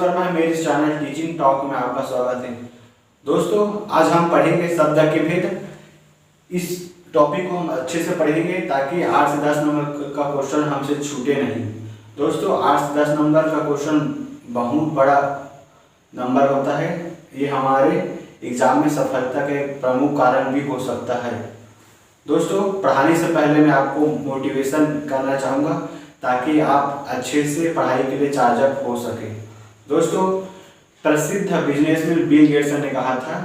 विश्वकर्मा, मेरे channel teaching talk में आपका स्वागत है। दोस्तों, आज हम पढ़ेंगे शब्द के भेद। इस टॉपिक को हम अच्छे से पढ़ेंगे ताकि 8 से 10 नंबर का क्वेश्चन हमसे छूटे नहीं। दोस्तों, 8 से 10 नंबर का क्वेश्चन बहुत बड़ा नंबर होता है। ये हमारे एग्जाम में सफलता के प्रमुख कारण भी हो सकता है। दोस्तों, पढ़ाने से पहले मैं आपको मोटिवेशन करना चाहूँगा ताकि आप अच्छे से पढ़ाई के लिए चार्ज अप हो सके। दोस्तों, प्रसिद्ध बिजनेसमैन बिल गेट्स ने कहा था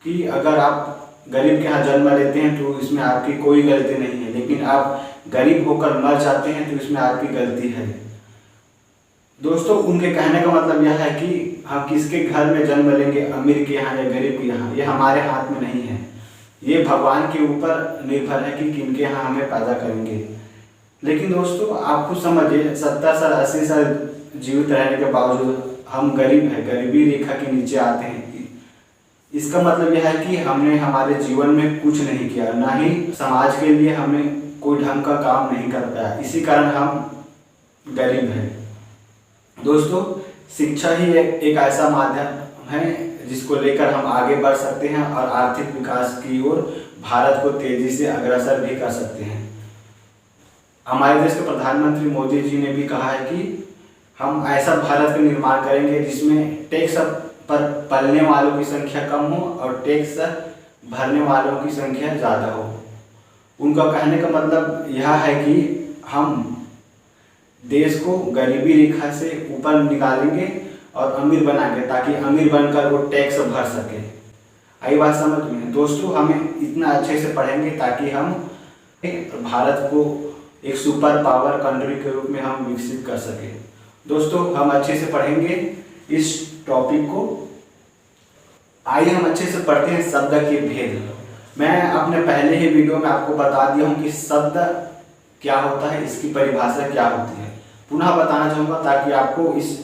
कि अगर आप गरीब के यहाँ जन्म लेते हैं तो इसमें आपकी कोई गलती नहीं है, लेकिन आप गरीब होकर मर जाते हैं तो इसमें आपकी गलती है। दोस्तों, उनके कहने का मतलब यह है कि हम किसके घर में जन्म लेंगे, अमीर के यहाँ या गरीब के यहाँ, ये हमारे हाथ में नहीं है। ये भगवान के ऊपर निर्भर है कि किनके यहाँ हमें पैदा करेंगे। लेकिन दोस्तों, आप खुद समझिए, 70 साल 80 साल जीवित रहने के बावजूद हम गरीब हैं, गरीबी रेखा के नीचे आते हैं। इसका मतलब यह है कि हमने हमारे जीवन में कुछ नहीं किया, ना ही समाज के लिए हमें कोई ढंग का काम नहीं कर पाया, इसी कारण हम गरीब हैं। दोस्तों, शिक्षा ही एक ऐसा माध्यम है जिसको लेकर हम आगे बढ़ सकते हैं और आर्थिक विकास की ओर भारत को तेजी से अग्रसर भी कर सकते हैं। हमारे देश के प्रधानमंत्री मोदी जी ने भी कहा है कि हम ऐसा भारत का निर्माण करेंगे जिसमें टैक्स पर पलने वालों की संख्या कम हो और टैक्स भरने वालों की संख्या ज़्यादा हो। उनका कहने का मतलब यह है कि हम देश को गरीबी रेखा से ऊपर निकालेंगे और अमीर बनाएंगे ताकि अमीर बनकर वो टैक्स भर सके। आई बात समझ में? दोस्तों, हमें इतना अच्छे से पढ़ेंगे ताकि हम भारत को एक सुपर पावर कंट्री के रूप में हम विकसित कर सके। दोस्तों, हम अच्छे से पढ़ेंगे इस टॉपिक को। आइए हम अच्छे से पढ़ते हैं शब्द के भेद। मैं अपने पहले ही वीडियो में आपको बता दिया हूँ कि शब्द क्या होता है, इसकी परिभाषा क्या होती है। पुनः बताना चाहूँगा ताकि आपको इस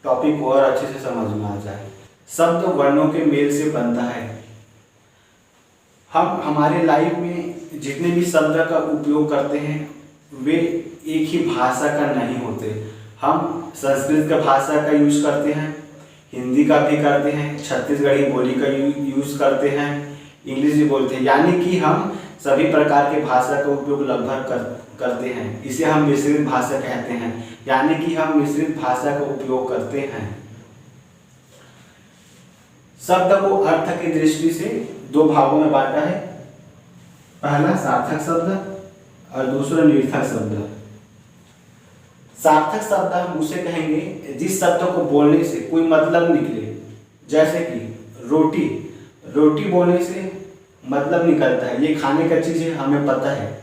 टॉपिक को और अच्छे से समझ में आ जाए। शब्द वर्णों के मेल से बनता है। हम हमारे लाइफ में जितने भी शब्द का उपयोग करते हैं वे एक ही भाषा का नहीं होते। हम संस्कृत का भाषा का यूज करते हैं, हिंदी का भी करते हैं, छत्तीसगढ़ी बोली का यूज करते हैं, इंग्लिश भी बोलते हैं, यानी कि हम सभी प्रकार के भाषा का उपयोग लगभग करते हैं। इसे हम मिश्रित भाषा कहते हैं, यानी कि हम मिश्रित भाषा का उपयोग करते हैं। शब्द को अर्थ की दृष्टि से दो भागों में बांटा है। पहला सार्थक शब्द और दूसरा निर्थक शब्द। सार्थक शब्द हम उसे कहेंगे जिस शब्द को बोलने से कोई मतलब निकले, जैसे कि रोटी। रोटी बोलने से मतलब निकलता है, ये खाने का चीज है, हमें पता है।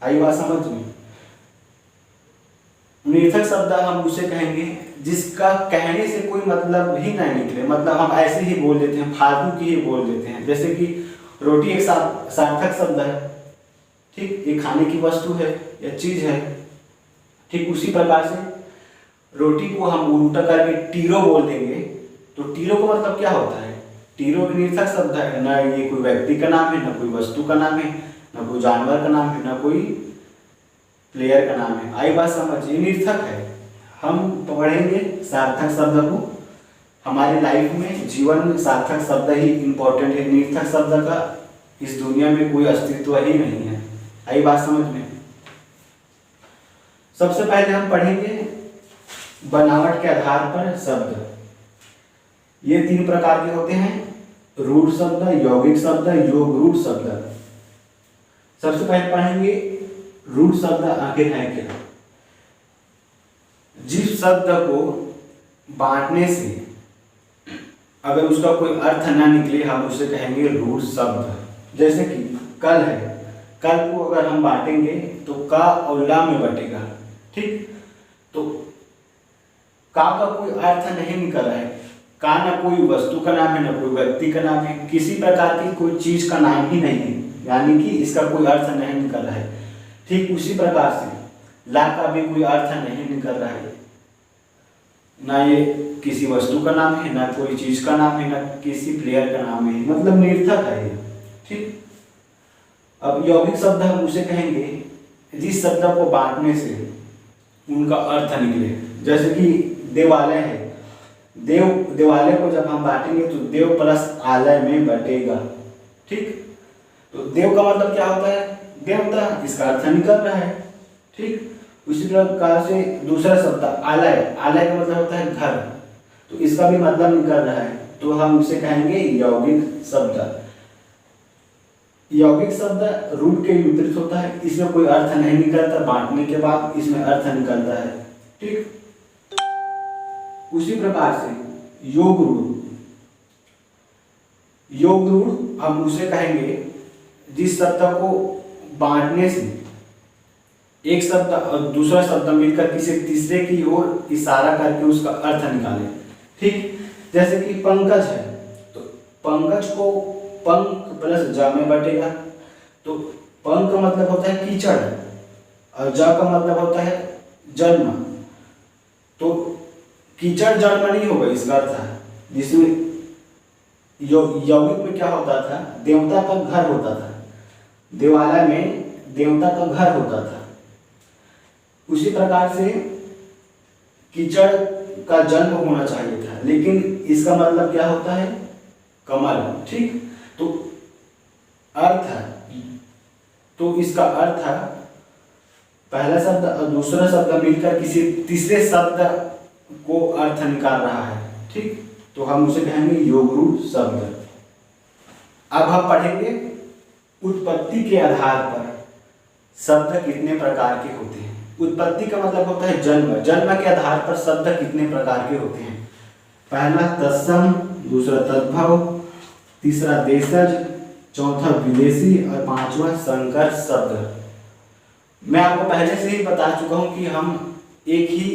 आई बात समझ में? निर्थक शब्द हम उसे कहेंगे जिसका कहने से कोई मतलब ही नहीं निकले, मतलब हम ऐसे ही बोल देते हैं, फालतू की ही बोल देते हैं। जैसे कि रोटी एक सार्थक शब्द है, ठीक, ये खाने की वस्तु है या चीज है। ठीक उसी प्रकार से रोटी को हम उल्टा करके टीरो बोल देंगे तो टीरो का मतलब क्या होता है? टीरो भी निर्थक शब्द है, ना ये कोई व्यक्ति का नाम है, ना कोई वस्तु का नाम है, ना कोई जानवर का नाम है, ना कोई प्लेयर का नाम है। आई बात समझ? ये निर्थक है। हम पढ़ेंगे सार्थक शब्द को। हमारे लाइफ में, जीवन में सार्थक शब्द ही इम्पोर्टेंट है। निर्थक शब्द का इस दुनिया में कोई अस्तित्व ही नहीं है। आई बात समझ में? सबसे पहले हम पढ़ेंगे बनावट के आधार पर शब्द। ये 3 प्रकार के होते हैं, रूढ़ शब्द, यौगिक शब्द, योग रूढ़ शब्द। सबसे पहले पढ़ेंगे रूढ़ शब्द आखिर है क्या। जिस शब्द को बांटने से अगर उसका कोई अर्थ ना निकले हम उसे कहेंगे रूढ़ शब्द। जैसे कि कल है, कल को अगर हम बांटेंगे तो का और ला में बटेगा, ठीक। तो का कोई अर्थ नहीं निकल रहा है। का ना कोई वस्तु का नाम है, ना कोई व्यक्ति का नाम है, किसी प्रकार की कोई चीज का नाम ही नहीं है, यानी कि इसका कोई अर्थ नहीं निकल रहा है। ठीक उसी प्रकार से ला का भी कोई अर्थ नहीं निकल रहा है, ना ये किसी वस्तु का नाम है, ना कोई चीज का नाम है, ना किसी प्लेयर का नाम है, मतलब निर्थक है ये, ठीक। अब यौगिक शब्द हम उसे कहेंगे जिस शब्द को बांटने से उनका अर्थ निकले। जैसे कि देवालय है, देव देवालय को जब हम बांटेंगे तो देव प्लस आलय में बटेगा। ठीक, तो देव का मतलब क्या होता है? देवता, इसका अर्थ निकल रहा है। ठीक, उसी प्रकार से दूसरा शब्द आलय, आलय का मतलब होता है घर, तो इसका भी मतलब निकल रहा है, तो हम इसे कहेंगे यौगिक शब्द। यौगिक शब्द रूप के विपरीत होता है, इसमें कोई अर्थ नहीं निकलता, बांटने के बाद इसमें अर्थ निकलता है। ठीक, उसी प्रकार से योग रूढ़, योग रूढ़ हम उसे कहेंगे जिस शब्द को बांटने से एक शब्द और दूसरा शब्द मिलकर किसी तीसरे की ओर इशारा करके उसका अर्थ निकाले। ठीक, जैसे कि पंकज है, तो पंकज को पंक प्लस ज में बटेगा, तो पंक का मतलब होता है कीचड़ और ज का मतलब होता है जन्म, तो कीचड़ जन्म नहीं होगा, इसका अर्थ है जिसमें यौगिक में क्या होता था? देवता का घर होता था, देवालय में देवता का घर होता था। उसी प्रकार से कीचड़ का जन्म होना चाहिए था, लेकिन इसका मतलब क्या होता है? कमल। ठीक, तो अर्थ है, तो इसका अर्थ है पहला शब्द और दूसरा शब्द मिलकर किसी तीसरे शब्द को अर्थ निकाल रहा है। ठीक, तो हम उसे कहेंगे योग रूढ़ शब्द। अब हम पढ़ेंगे उत्पत्ति के आधार पर शब्द कितने प्रकार के होते हैं। उत्पत्ति का मतलब होता है जन्म, जन्म के आधार पर शब्द कितने प्रकार के होते हैं। पहला तत्सम, दूसरा तद्भव, तीसरा देशज, चौथा विदेशी और पांचवा संकर शब्द। मैं आपको पहले से ही बता चुका हूं कि हम एक ही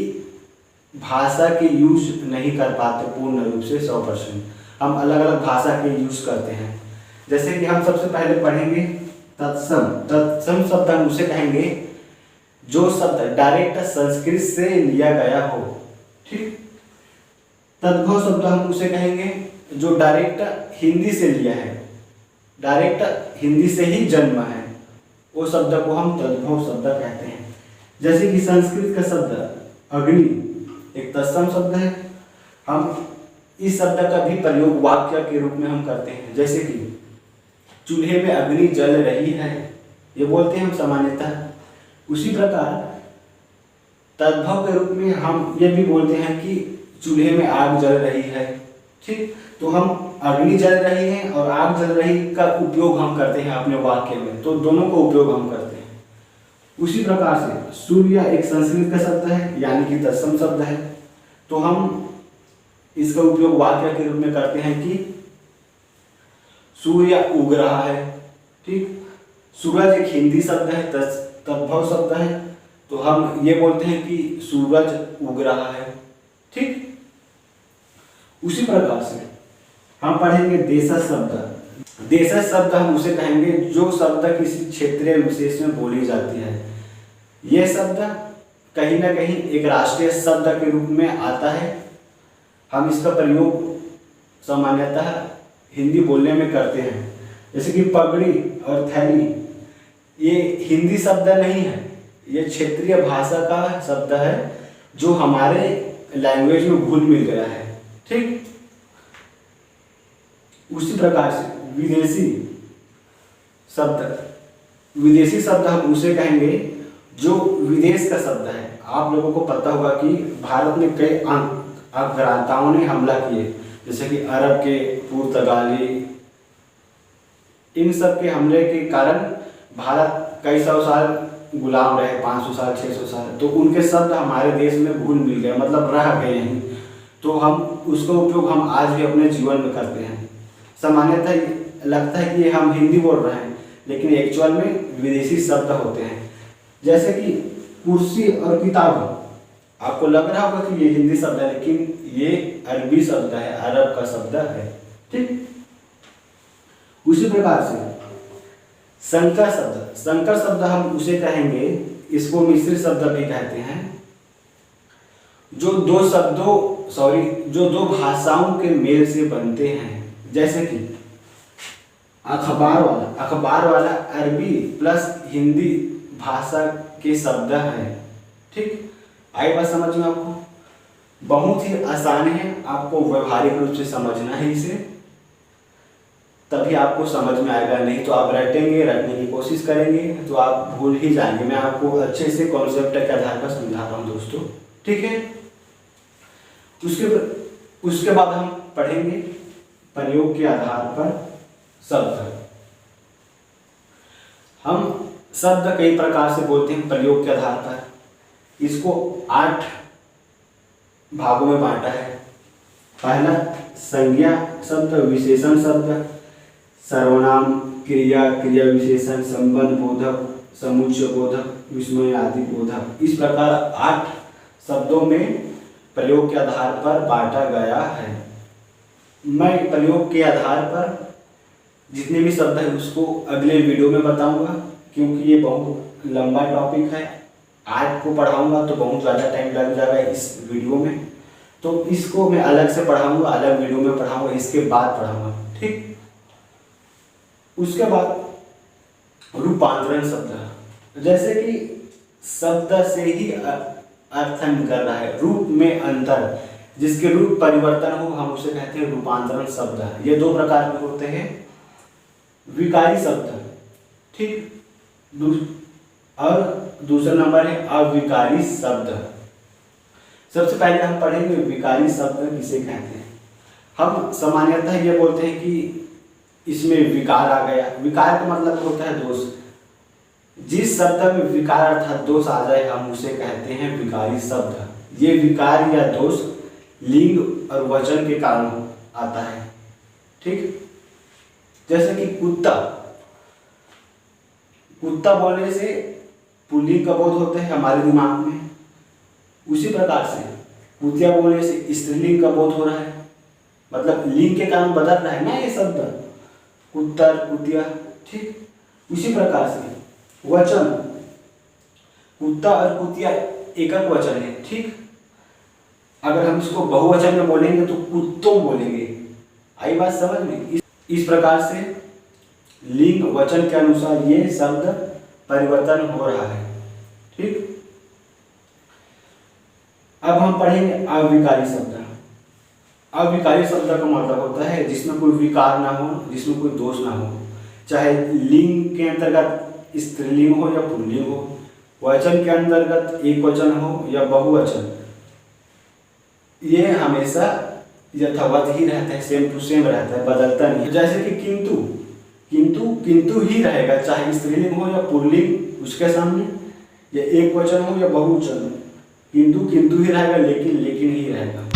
भाषा के यूज नहीं कर पाते पूर्ण रूप से 100%, हम अलग अलग भाषा के यूज करते हैं। जैसे कि हम सबसे पहले पढ़ेंगे तत्सम। तत्सम शब्द हम उसे कहेंगे जो शब्द डायरेक्ट संस्कृत से लिया गया हो। ठीक, तद्भव शब्द हम उसे कहेंगे जो डायरेक्ट हिंदी से लिया है, डायरेक्ट हिंदी से ही जन्म है, वो शब्द को हम तद्भव शब्द कहते हैं। जैसे कि संस्कृत का शब्द अग्नि एक तत्सम शब्द है, हम इस शब्द का भी प्रयोग वाक्य के रूप में हम करते हैं। जैसे कि चूल्हे में अग्नि जल रही है, ये बोलते हैं हम सामान्यतः। उसी प्रकार तद्भव के रूप में हम ये भी बोलते हैं कि चूल्हे में आग जल रही है। ठीक, तो हम अग्नि जल रही है और आग जल रही का उपयोग हम करते हैं अपने वाक्य में, तो दोनों का उपयोग हम करते हैं। उसी प्रकार से सूर्य एक संस्कृत का शब्द है, यानी कि तत्सम शब्द है, तो हम इसका उपयोग वाक्य के रूप में करते हैं कि सूर्य उग रहा है। ठीक, सूरज एक हिंदी शब्द है, तद्भव शब्द है, तो हम ये बोलते हैं कि सूरज उग रहा है। ठीक, उसी प्रकार से हम पढ़ेंगे देशज शब्द। देशज शब्द हम उसे कहेंगे जो शब्द किसी क्षेत्रीय विशेष में बोली जाती है। यह शब्द कहीं ना कहीं एक राष्ट्रीय शब्द के रूप में आता है। हम इसका प्रयोग सामान्यतः हिंदी बोलने में करते हैं। जैसे कि पगड़ी और थैली, ये हिंदी शब्द नहीं है, ये क्षेत्रीय भाषा का शब्द है जो हमारे लैंग्वेज में घुल मिल गया है। ठीक, उसी प्रकार से विदेशी शब्द, विदेशी शब्द हम उसे कहेंगे जो विदेश का शब्द है। आप लोगों को पता होगा कि भारत में कई आक्रांताओं ने हमला किए, जैसे कि अरब के, पुर्तगाली, इन सब के हमले के कारण भारत कई सौ साल गुलाम रहे, 500 साल 600 साल, तो उनके शब्द हमारे देश में घुल मिल गए, मतलब रह गए हैं, तो हम उसका उपयोग हम आज भी अपने जीवन में करते हैं। सामान्यतः लगता है कि हम हिंदी बोल रहे हैं, लेकिन एक्चुअल में विदेशी शब्द होते हैं। जैसे कि कुर्सी और किताब, आपको लग रहा होगा कि ये हिंदी शब्द है, लेकिन ये अरबी शब्द है, अरब का शब्द है। ठीक, उसी प्रकार से संकर शब्द, संकर शब्द हम उसे कहेंगे, इसको मिश्रित शब्द भी कहते हैं, जो दो भाषाओं के मेल से बनते हैं। जैसे कि अखबार वाला अरबी प्लस हिंदी भाषा के शब्द है। ठीक, आई बात समझ में आपको। बहुत ही आसान है, आपको व्यवहारिक रूप से समझना है इसे, तभी आपको समझ में आएगा। नहीं तो आप रटने की कोशिश करेंगे तो आप भूल ही जाएंगे। मैं आपको अच्छे से कॉन्सेप्ट के आधार पर समझा रहा हूँ दोस्तों, ठीक है। उसके बाद हम पढ़ेंगे प्रयोग के आधार पर शब्द। हम शब्द कई प्रकार से बोलते हैं प्रयोग के आधार पर। इसको 8 भागों में बांटा है। पहला संज्ञा शब्द, विशेषण शब्द, सर्वनाम, क्रिया, क्रिया विशेषण, संबंध बोधक, समुच्चय बोधक, विस्मय आदि बोधक। इस प्रकार 8 शब्दों में प्रयोग के आधार पर बांटा गया है। मैं प्रयोग के आधार पर जितने भी शब्द है उसको अगले वीडियो में बताऊंगा, क्योंकि ये बहुत लंबा टॉपिक है। आज को पढ़ाऊंगा तो बहुत ज़्यादा टाइम लग जाएगा इस वीडियो में, तो इसको मैं अलग से पढ़ाऊंगा, अलग वीडियो में पढ़ाऊंगा, इसके बाद पढ़ाऊंगा, ठीक। उसके बाद रूपांतरण शब्द, जैसे कि शब्द से ही अर्थ निकल रहा है, रूप में अंतर, जिसके रूप परिवर्तन हो हम उसे कहते हैं रूपांतरण शब्द। ये 2 प्रकार के होते हैं, विकारी शब्द, ठीक, और दूसरा नंबर है अविकारी शब्द। सबसे पहले हम पढ़ेंगे विकारी शब्द किसे कहते हैं। हम सामान्यतः ये बोलते हैं कि इसमें विकार आ गया। विकार का मतलब होता है दोष। जिस शब्द में विकार अर्थात दोष आ जाए हम उसे कहते हैं विकारी शब्द। ये विकार या दोष लिंग और वचन के कारण आता है, ठीक। जैसे कि कुत्ता, कुत्ता बोलने से पुल्लिंग का बोध होता है हमारे दिमाग में। उसी प्रकार से कुतिया बोलने से स्त्रीलिंग का बोध हो रहा है, मतलब लिंग के कारण बदल रहा है ना ये शब्द, कुत्ता, कुतिया, ठीक। उसी प्रकार से वचन, कुत्ता और कुतिया एकक वचन है, ठीक। अगर हम इसको बहुवचन में बोलेंगे तो कुत्तों बोलेंगे। आई बात समझ में। इस प्रकार से लिंग वचन के अनुसार ये शब्द परिवर्तन हो रहा है, ठीक। अब हम पढ़ेंगे अविकारी शब्द। अविकारी शब्द का मतलब होता है जिसमें कोई विकार ना हो, जिसमें कोई दोष ना हो, चाहे लिंग के अंतर्गत स्त्रीलिंग हो या पुल्लिंग हो, वचन के अंतर्गत एक वचन हो या बहुवचन, ये हमेशा यथावत ही रहता है, सेम टू सेम रहता है, बदलता नहीं है। जैसे कि किंतु, किंतु किंतु ही रहेगा, चाहे स्त्रीलिंग हो या पुल्लिंग उसके सामने, या एक वचन हो या बहुवचन, किंतु किंतु ही रहेगा, लेकिन लेकिन ही रहेगा।